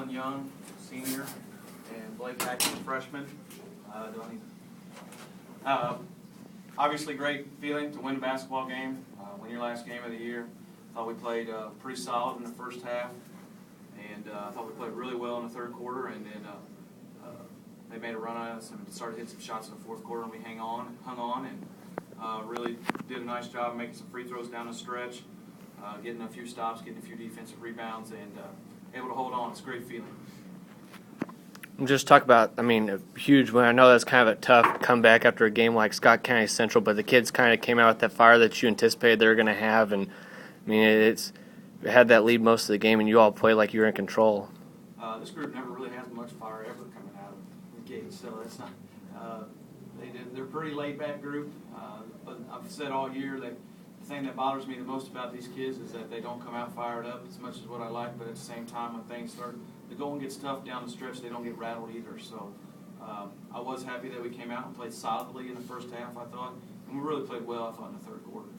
Dillon Yung, senior, and Blake Hackman, freshman. Obviously, great feeling to win a basketball game. Win your last game of the year. Thought we played pretty solid in the first half, and I thought we played really well in the third quarter. And then they made a run on us and started hitting some shots in the fourth quarter, and we hung on, and really did a nice job making some free throws down the stretch, getting a few stops, getting a few defensive rebounds, and able to hold on. It's a great feeling. Just talk about, a huge win. I know that's kind of a tough comeback after a game like Scott County Central, but the kids kind of came out with that fire that you anticipated they were going to have, and it had that lead most of the game, and you all played like you were in control. This group never really has much fire ever coming out of the gate, so it's not. They're a pretty laid-back group, but I've said all year that the thing that bothers me the most about these kids is that they don't come out fired up as much as what I like, but at the same time, when things start, the going gets tough down the stretch, they don't get rattled either. So I was happy that we came out and played solidly in the first half, I thought, and we really played well, I thought, in the third quarter.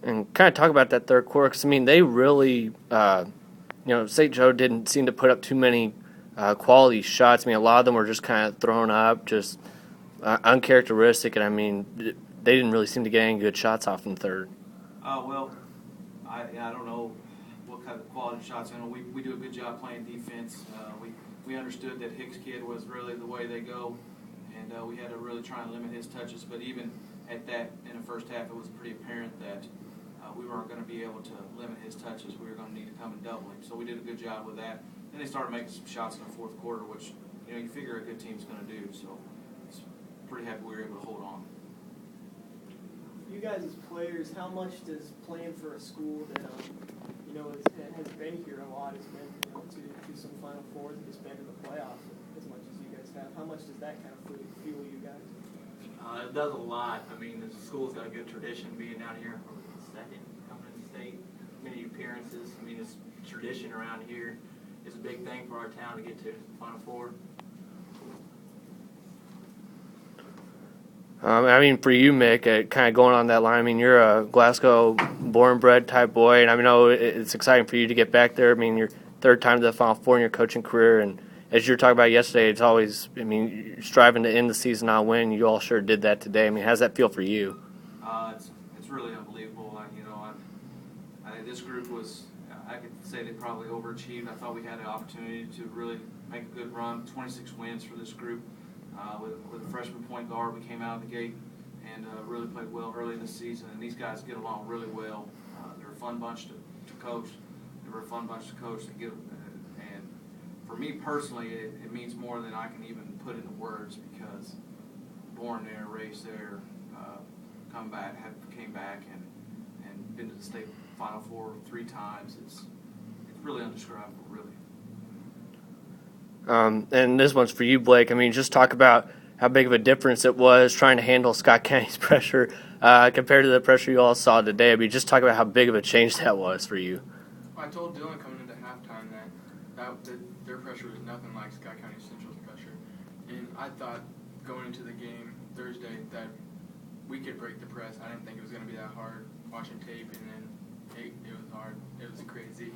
And kind of talk about that third quarter, because, they really, St. Joe didn't seem to put up too many quality shots. A lot of them were just kind of thrown up, just uncharacteristic, and, they didn't really seem to get any good shots off in the third. Well, I don't know what kind of quality shots. We do a good job playing defense. We understood that Hicks kid was really the way they go, and we had to really try and limit his touches. But even at that, in the first half, it was pretty apparent that we weren't going to be able to limit his touches. We were going to need to come and double him. So we did a good job with that. Then they started making some shots in the fourth quarter, which you figure a good team's going to do. So it's pretty happy we were able to hold on. You guys as players, how much does playing for a school that has been here a lot, has been to some Final Fours and has been in the playoffs as much as you guys have? How much does that kind of fuel you guys? It does a lot. The school's got a good tradition being down here for the second coming in the state. Many appearances. It's tradition around here. It's a big thing for our town to get to the Final Four. For you, Mick, kind of going on that line, you're a Glasgow born-bred type boy, and I know it's exciting for you to get back there. Your third time to the Final Four in your coaching career, and as you were talking about yesterday, it's always, you're striving to end the season on a win. You all sure did that today. How does that feel for you? It's really unbelievable. This group was, I could say they probably overachieved. I thought we had an opportunity to really make a good run. 26 wins for this group. With a freshman point guard, we came out of the gate and really played well early in the season. And these guys get along really well. They're a fun bunch to coach. They were a fun bunch to coach. And for me personally, it means more than I can even put into words, because born there, raised there, came back and been to the state Final Four 3 times. It's really indescribable, really. And this one's for you, Blake. Just talk about how big of a difference it was trying to handle Scott County's pressure compared to the pressure you all saw today. Just talk about how big of a change that was for you. I told Dillon coming into halftime that their pressure was nothing like Scott County Central's pressure. And I thought going into the game Thursday that we could break the press. I didn't think it was going to be that hard watching tape, and then it was hard. It was crazy.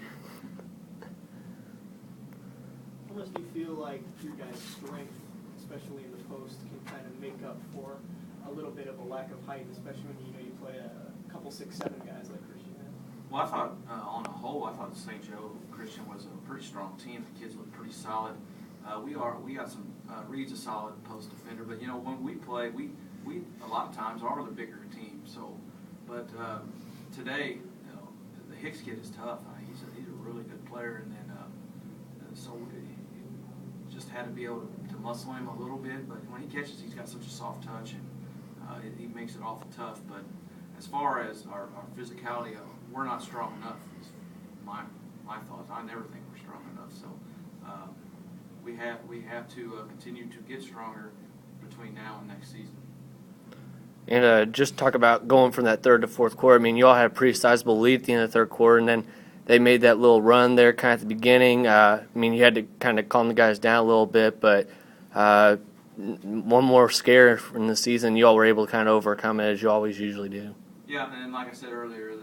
How much do you feel like your guys' strength, especially in the post, can kind of make up for a little bit of a lack of height, especially when you play a couple 6'7" guys like Christian has? Well, I thought on the whole, I thought St. Joe Christian was a pretty strong team. The kids look pretty solid. We got some Reed's a solid post defender, but when we play, we a lot of times are the bigger team. So, but today, the Hicks kid is tough. He's a really good player, and then so we just had to be able to muscle him a little bit. But when he catches, he's got such a soft touch, and he makes it awful tough. But as far as our physicality, we're not strong enough. Is my thoughts. I never think we're strong enough. So we have to continue to get stronger between now and next season. And just talk about going from that third to fourth quarter. You all had a pretty sizable lead at the end of the third quarter, and then they made that little run there kind of at the beginning. You had to kind of calm the guys down a little bit, but one more scare in the season, you all were able to kind of overcome it as you always usually do. Yeah, and like I said earlier,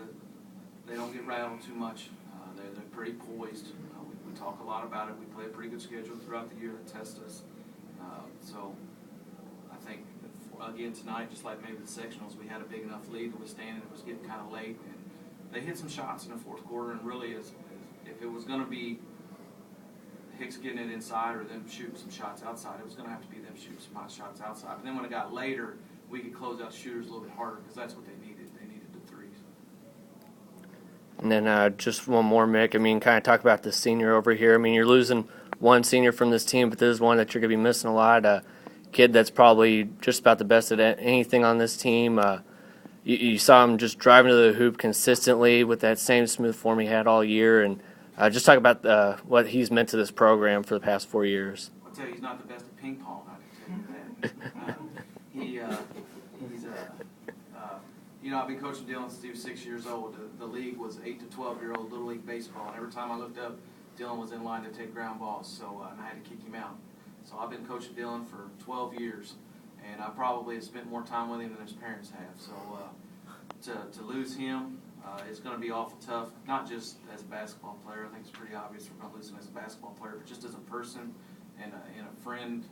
they don't get rattled too much. They're pretty poised. We talk a lot about it. We play a pretty good schedule throughout the year that tests us. So I think, again, tonight, just like maybe the sectionals, we had a big enough lead to withstand it. It was getting kind of late. And they hit some shots in the fourth quarter, and really, if it was going to be Hicks getting it inside or them shooting some shots outside, it was going to have to be them shooting some hot shots outside. But then when it got later, we could close out shooters a little bit harder because that's what they needed. They needed the threes. And then just one more, Mick. I mean, kind of talk about the senior over here. I mean, you're losing one senior from this team, but this is one that you're going to be missing a lot. A kid that's probably just about the best at anything on this team. You saw him just driving to the hoop consistently with that same smooth form he had all year. And just talk about what he's meant to this program for the past 4 years. I'll tell you, he's not the best at ping pong, I can tell you that. I've been coaching Dillon since he was 6 years old. The league was 8 to 12-year-old Little League baseball, and every time I looked up, Dillon was in line to take ground balls, so and I had to kick him out. So I've been coaching Dillon for 12 years, and I probably have spent more time with him than his parents have. So to lose him, it's going to be awful tough, not just as a basketball player. I think it's pretty obvious we're going to lose him as a basketball player, but just as a person and a friend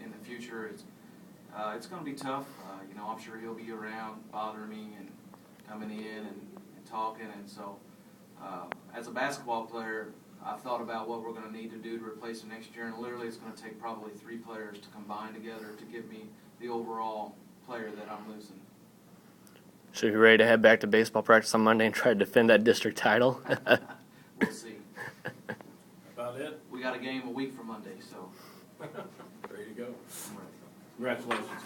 in the future, it's going to be tough. I'm sure he'll be around bothering me and coming in and talking. And so as a basketball player, I've thought about what we're going to need to do to replace him next year, and literally it's going to take probably 3 players to combine together to give me the overall player that I'm losing. So you're ready to head back to baseball practice on Monday and try to defend that district title? We'll see. About it? We got a game a week from Monday, so. Ready to go. I'm ready. Congratulations.